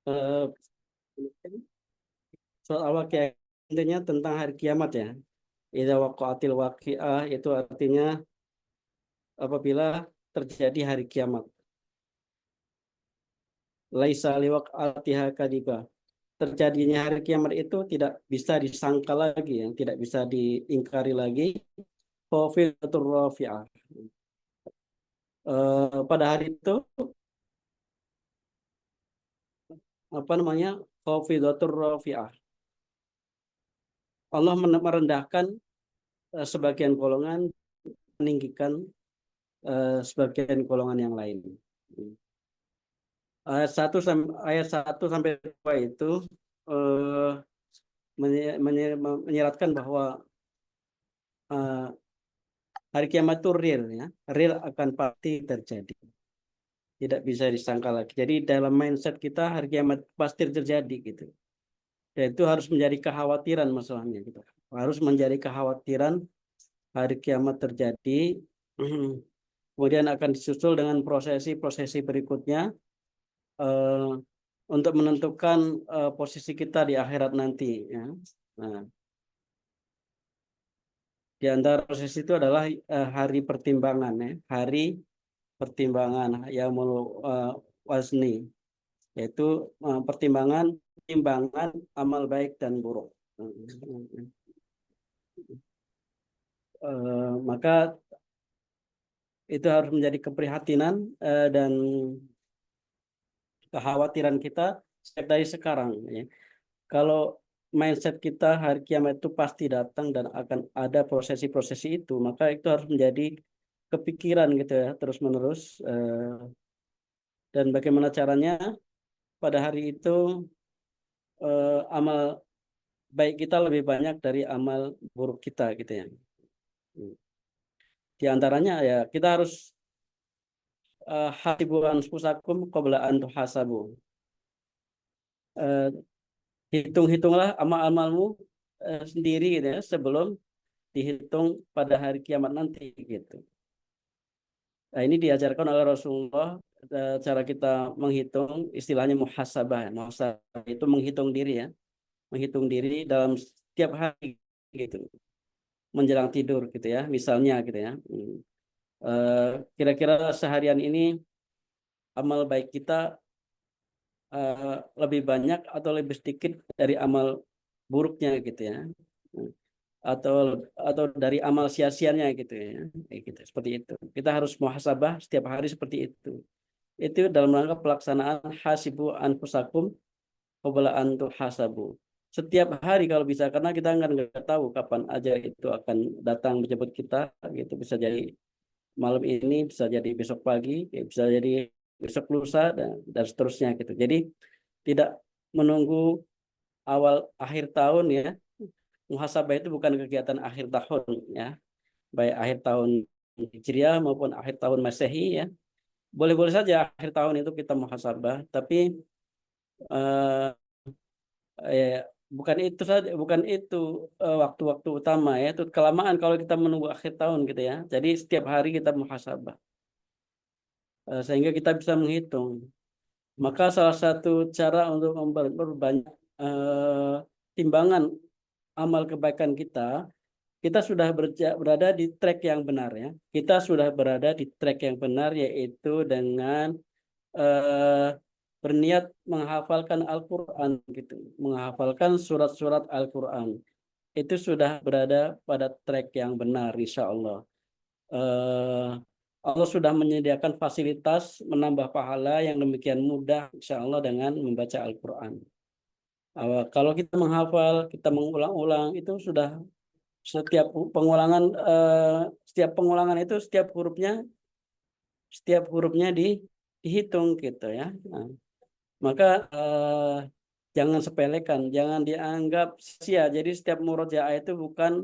Eh, Soal al-waqiah intinya tentang hari kiamat ya. Idza waqa'atil waqi'ah itu artinya apabila terjadi hari kiamat. Laisa liwaqa'atiha kadiba. Terjadinya hari kiamat itu tidak bisa disangka lagi ya, tidak bisa diingkari lagi. Khafidatur rafi'ah. Pada hari itu apa namanya? Khafidatur rafi'ah. Allah merendahkan sebagian golongan, meninggikan sebagian golongan yang lain. Ayat 1 sampai 2 itu eh, menyeratkan bahwa eh, hari kiamat itu real ya, real akan pasti terjadi, tidak bisa disangka lagi. Jadi dalam mindset kita hari kiamat pasti terjadi gitu. Dan itu harus menjadi kekhawatiran masalahnya gitu. Harus menjadi kekhawatiran hari kiamat terjadi. Kemudian akan disusul dengan prosesi-prosesi berikutnya eh, untuk menentukan posisi kita di akhirat nanti ya. Nah, di antara proses itu adalah hari pertimbangan ya, hari pertimbangan yaumul wazni, yaitu pertimbangan timbangan amal baik dan buruk. Maka itu harus menjadi keprihatinan dan kekhawatiran kita dari sekarang ya. Kalau mindset kita hari kiamat itu pasti datang dan akan ada prosesi-prosesi itu, maka itu harus menjadi kepikiran gitu ya, terus-menerus. Dan bagaimana caranya pada hari itu amal baik kita lebih banyak dari amal buruk kita gitu ya. Di antaranya ya kita harus hasibu anfusakum qabla an tuhasabu. Eh, Hitung-hitunglah amal-amalmu sendiri gitu ya sebelum dihitung pada hari kiamat nanti gitu. Nah, ini diajarkan oleh Rasulullah cara kita menghitung istilahnya muhasabah. Muhasabah itu menghitung diri ya, menghitung diri dalam setiap hari gitu, menjelang tidur gitu ya, misalnya gitu ya. Eh, Kira-kira seharian ini amal baik kita lebih banyak atau lebih sedikit dari amal buruknya gitu ya. atau atau dari amal sia-sianya gitu ya. Gitu seperti itu kita harus muhasabah setiap hari seperti itu dalam rangka pelaksanaan hasibu anfusakum qabla an tuhasabu setiap hari kalau bisa karena kita nggak tahu kapan aja itu akan datang menjemput kita gitu bisa jadi malam ini bisa jadi besok pagi ya bisa jadi besok lusa dan seterusnya gitu jadi tidak menunggu awal akhir tahun ya. Muhasabah itu bukan kegiatan akhir tahun ya, baik akhir tahun Hijriah maupun akhir tahun Masehi ya. Boleh-boleh saja akhir tahun itu kita muhasabah, tapi eh, bukan itu saja, bukan itu waktu-waktu utama ya. Itu kelamaan kalau kita menunggu akhir tahun gitu ya. Jadi setiap hari kita muhasabah sehingga kita bisa menghitung. Maka salah satu cara untuk memperbanyak timbangan amal kebaikan kita, kita sudah berada di track yang benar ya. Kita sudah berada di track yang benar yaitu dengan eh, berniat menghafalkan Al-Qur'an gitu. Menghafalkan surat-surat Al-Qur'an. Itu sudah berada pada track yang benar insya Allah. Eh, Allah sudah menyediakan fasilitas menambah pahala yang demikian mudah insya Allah dengan membaca Al-Qur'an. Kalau kita menghafal, kita mengulang-ulang itu sudah setiap pengulangan setiap pengulangan itu setiap hurufnya dihitung gitu ya. Nah, maka jangan sepelekan, jangan dianggap sia. Jadi setiap murojaah itu bukan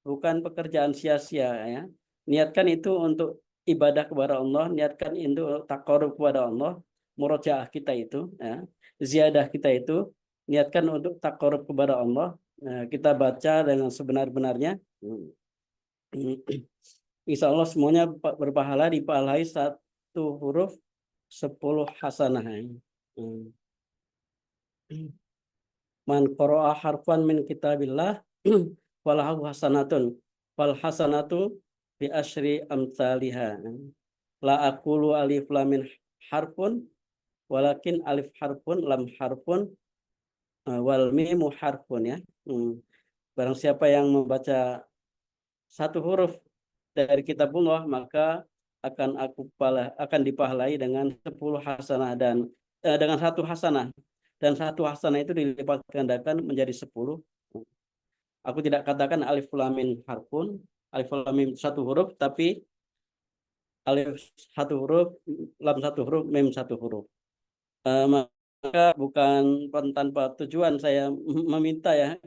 bukan pekerjaan sia-sia ya. Niatkan itu untuk ibadah kepada Allah, niatkan itu taqarrub kepada Allah, murojaah kita itu ya. Ziyadah kita itu niatkan untuk taqarrub kepada Allah. Nah, kita baca dengan sebenar-benarnya. Insya Allah semuanya berpahala dipahalai satu huruf 10 hasanah. Hmm. Man qara'a harfan min kitabillah falahu hasanatun wal hasanatu bi asyri amsalihha. La aqulu alif lam min harfun walakin alif harfun lam harfun wal mimu harfun ya. Barang siapa yang membaca satu huruf dari kitabullah maka akan dipahalai dengan 10 hasanah dan dengan satu hasanah, dan satu hasanah itu dilipat gandakan menjadi 10. Aku tidak katakan alif lam mim harfun, alif lam mim satu huruf, tapi alif satu huruf, lam satu huruf, mim satu huruf. Maka bukan tanpa tujuan saya meminta ya,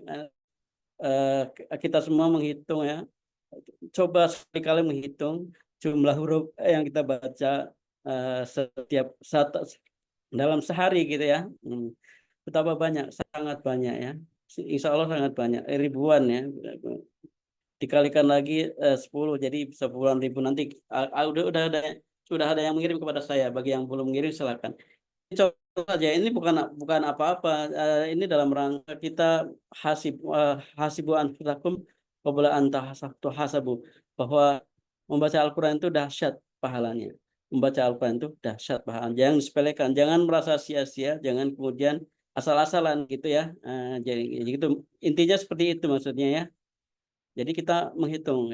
kita semua menghitung ya. Coba sekali menghitung jumlah huruf yang kita baca setiap dalam sehari gitu ya. Betapa banyak, sangat banyak ya. Insya Allah sangat banyak, ribuan ya. Dikalikan lagi 10 jadi 10.000 nanti. Sudah ada yang mengirim kepada saya. Bagi yang belum mengirim silakan. Coba saja, ini bukan apa-apa. Ini dalam rangka kita hasibu anfusakum qabla an tahasabu, bahwa membaca Al-Quran itu dahsyat pahalanya. Membaca Al-Quran itu dahsyat pahalanya. Jangan disepelekan, jangan merasa sia-sia, jangan kemudian asal-asalan gitu ya. Jadi gitu, intinya seperti itu maksudnya ya. Jadi kita menghitung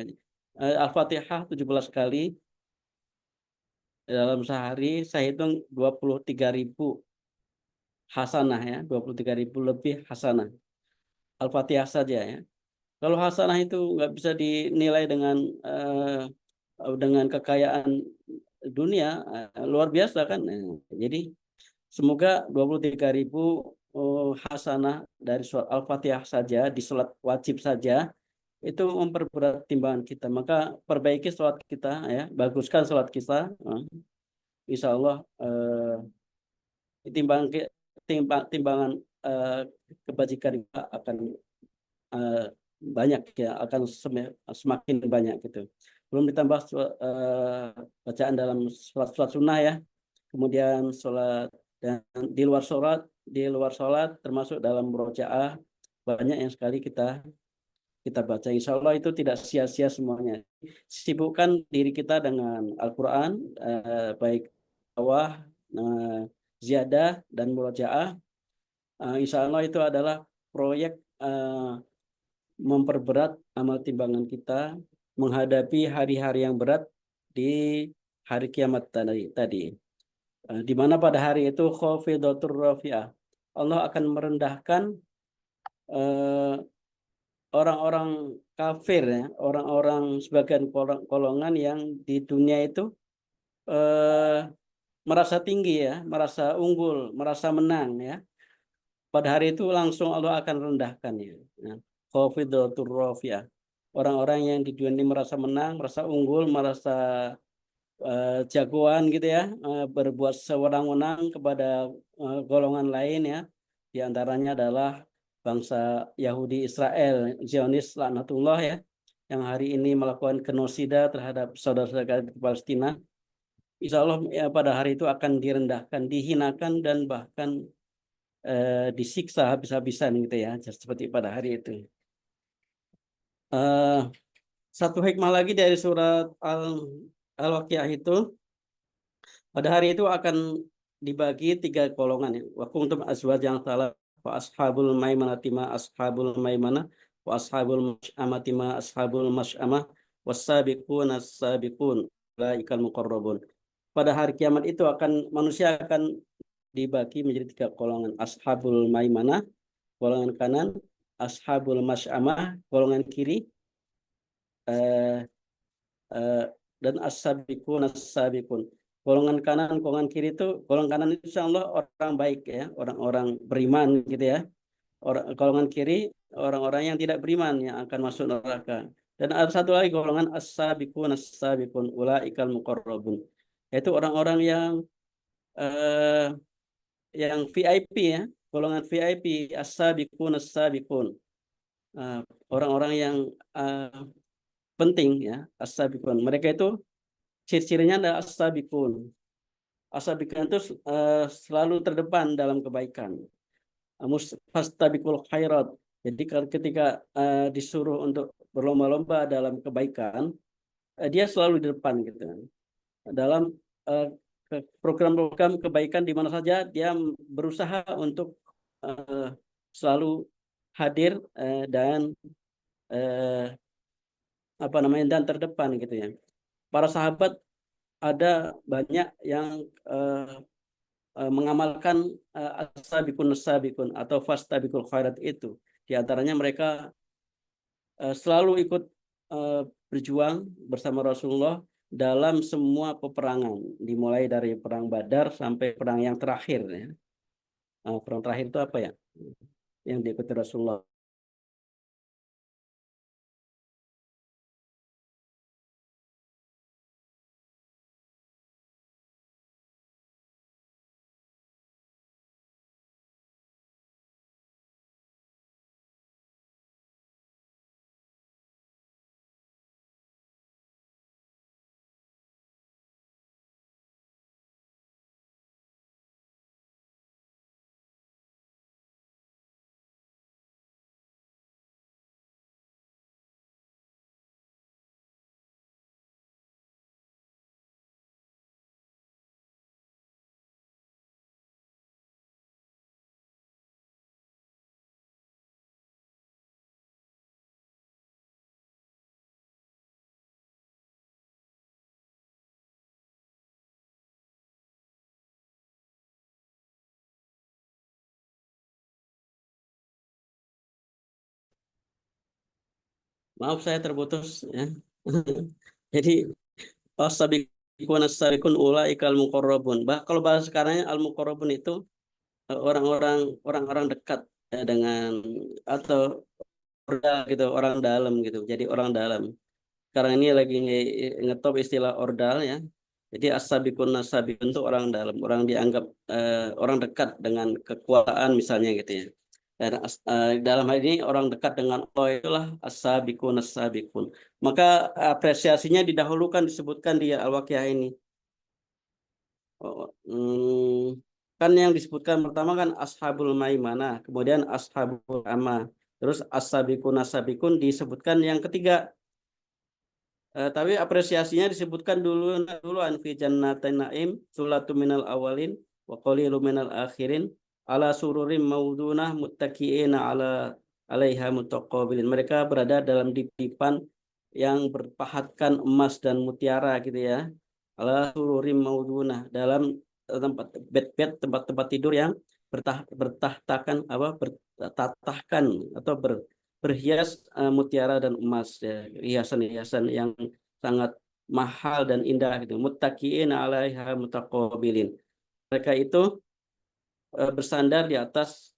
Al-Fatihah 17 kali dalam sehari, saya hitung 23.000 hasanah ya, 23.000 lebih hasanah Al-Fatihah saja ya. Kalau hasanah itu nggak bisa dinilai dengan kekayaan dunia, luar biasa kan. Jadi semoga 23.000 hasanah dari surat Al-Fatihah saja di sholat wajib saja itu memperberat timbangan kita. Maka perbaiki sholat kita ya, baguskan sholat kita. Insya Allah timbangan kebajikan kita akan banyak ya, akan semakin banyak gitu. Belum ditambah bacaan dalam sholat sunnah ya, kemudian sholat dan di luar sholat termasuk dalam murojaah banyak yang sekali kita baca. Insya Allah itu tidak sia-sia semuanya. Sibukkan diri kita dengan Al-Quran, baik bawah, ziyadah dan murojaah. Insya Allah itu adalah proyek memperberat amal timbangan kita menghadapi hari-hari yang berat di hari kiamat tadi. Di mana pada hari itu khafidatur rafi'ah, Allah akan merendahkan orang-orang kafir ya, orang-orang sebagian golongan yang di dunia itu merasa tinggi ya, merasa unggul, merasa menang ya. Pada hari itu langsung Allah akan rendahkan ya. Khafidatur rafi'ah. Orang-orang yang di dunia ini merasa menang, merasa unggul, merasa jagoan gitu ya, berbuat sewenang-wenang kepada golongan lain ya. Di antaranya adalah bangsa Yahudi Israel, Zionis laknatullah ya, yang hari ini melakukan genosida terhadap saudara-saudara di Palestina. Insya Allah ya, pada hari itu akan direndahkan, dihinakan dan bahkan disiksa habis-habisan gitu ya, seperti pada hari itu. Satu hikmah lagi dari surat Al-Waqiah itu, pada hari itu akan dibagi 3 golongan ya. Wa kuntum azwajan salah wa ashabul maimanati ma ashabul maimanah wa ashabul masy'amati ma ashabul masy'amah was-sabiquna as-sabiqun ulaikal muqarrabun. Pada hari kiamat itu manusia akan dibagi menjadi 3 golongan. Ashabul maimanah, golongan kanan, ashabul masy'amah, golongan kiri, dan as-sabiqun as-sabiqun. Golongan kanan, golongan kiri itu, golongan kanan itu insyaallah orang baik ya, orang-orang beriman gitu ya. Golongan kiri orang-orang yang tidak beriman yang akan masuk neraka. Dan ada satu lagi golongan as-sabiqun as-sabiqun ulaikal muqarrabun. Yaitu orang-orang yang VIP ya, golongan VIP as-sabiqun as-sabiqun. Orang-orang yang penting ya, as-sabiqun. Mereka itu ciri-cirinya adalah as-sabiqun. As-sabiqun itu selalu terdepan dalam kebaikan. fastabiqul khairat. Jadi ketika disuruh untuk berlomba-lomba dalam kebaikan, dia selalu di depan gitu. Dalam program-program kebaikan di mana saja dia berusaha untuk selalu hadir dan apa namanya dan terdepan gitu ya. Para sahabat ada banyak yang mengamalkan as-sabiqun atau fastabiqul khairat itu. Di antaranya mereka selalu ikut berjuang bersama Rasulullah dalam semua peperangan, dimulai dari perang Badar sampai perang yang terakhir ya. Perang terakhir itu apa ya? Yang diikuti Rasulullah. Maaf saya terputus ya. Jadi as-sabiqun as-sabiqun ulaikal muqarrabun. Kalau bahasa sekarangnya al-muqarrabun itu orang-orang dekat ya, dengan atau ordal gitu, orang dalam gitu. Jadi orang dalam. Sekarang ini lagi ngetop istilah ordal ya. Jadi as-sabiqun as-sabiqun itu orang dalam, orang dianggap orang dekat dengan kekuasaan misalnya gitu ya. Dan dalam hal ini orang dekat dengan Allah itulah as-sabiqun as-sabiqun. Maka apresiasinya didahulukan disebutkan di Al-Waqiah ini. Kan yang disebutkan pertama kan ashabul maimanah, kemudian ashabul amah, terus as-sabiqun as-sabiqun disebutkan yang ketiga. Tapi apresiasinya disebutkan dulu fi jannatin naim sulatu minal awalin wa qalilu minal akhirin ala sururim maudunah muttaqiina alaiha mutaqabilin. Mereka berada dalam dipan yang berpahatkan emas dan mutiara gitu ya. Ala sururim maudunah, dalam tempat bed-bed, tempat-tempat tidur yang bertahtakan apa bertatahkan atau berhias mutiara dan emas ya, hiasan-hiasan yang sangat mahal dan indah gitu. Muttaqiin 'alaiha mutaqabilin. Mereka itu bersandar di atas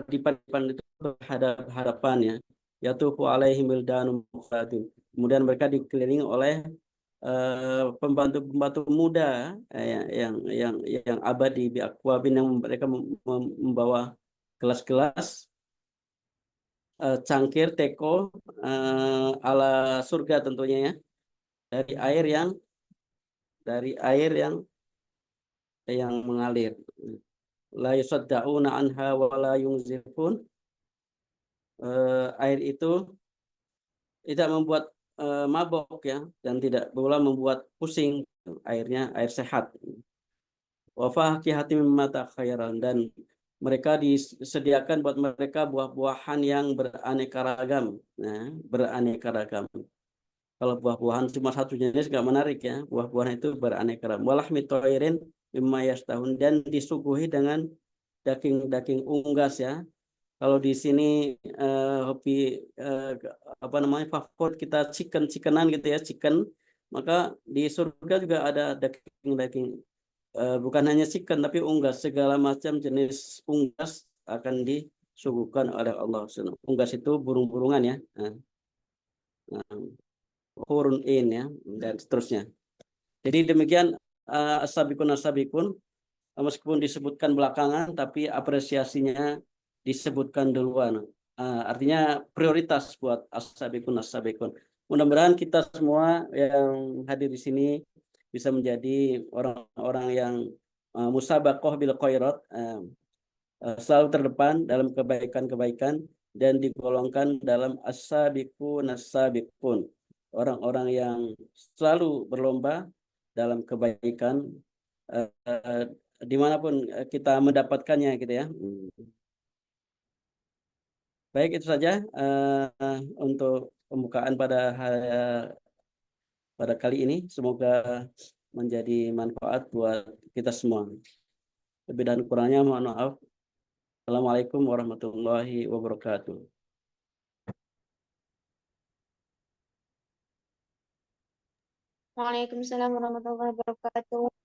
dipan-dipan itu berhadapan ya. Yatufu 'alaihim wildanun mukhalladun. Kemudian mereka dikelilingi oleh pembantu-pembantu muda yang abadi bi akwabin, yang mereka membawa gelas-gelas cangkir teko ala surga tentunya ya, dari air yang mengalir. La yusaddauna anha wa la yunzifun. Air itu tidak membuat mabok ya, dan tidak pula membuat pusing. Airnya air sehat. Wa fakihatin mimma takhayyaran, dan mereka disediakan buat mereka buah-buahan yang beraneka ragam. Nah, beraneka ragam. Kalau buah-buahan cuma satu jenis nggak menarik ya. Buah-buahan itu beraneka ragam. Walahmi thairin mimma yashtahun, dan disuguhi dengan daging-daging unggas ya. Kalau di sini hobi apa namanya favorit kita chickenan gitu ya, chicken. Maka di surga juga ada daging-daging, bukan hanya chicken tapi unggas, segala macam jenis unggas akan disuguhkan oleh Allah. Unggas itu burung-burungan ya. Nah, hurun in ya, dan seterusnya. Jadi demikian as-sabiqun as-sabiqun, meskipun disebutkan belakangan tapi apresiasinya disebutkan duluan. Artinya prioritas buat as-sabiqun as-sabiqun. Mudah-mudahan kita semua yang hadir di sini bisa menjadi orang-orang yang musabaqah bil khairat, selalu terdepan dalam kebaikan-kebaikan dan digolongkan dalam as-sabiqun as-sabiqun, orang-orang yang selalu berlomba dalam kebaikan dimanapun kita mendapatkannya gitu ya. Baik, itu saja untuk pembukaan pada kali ini. Semoga menjadi manfaat buat kita semua. Lebih dan kurangnya mohon maaf. Assalamualaikum warahmatullahi wabarakatuh. Waalaikumsalam warahmatullahi wabarakatuh.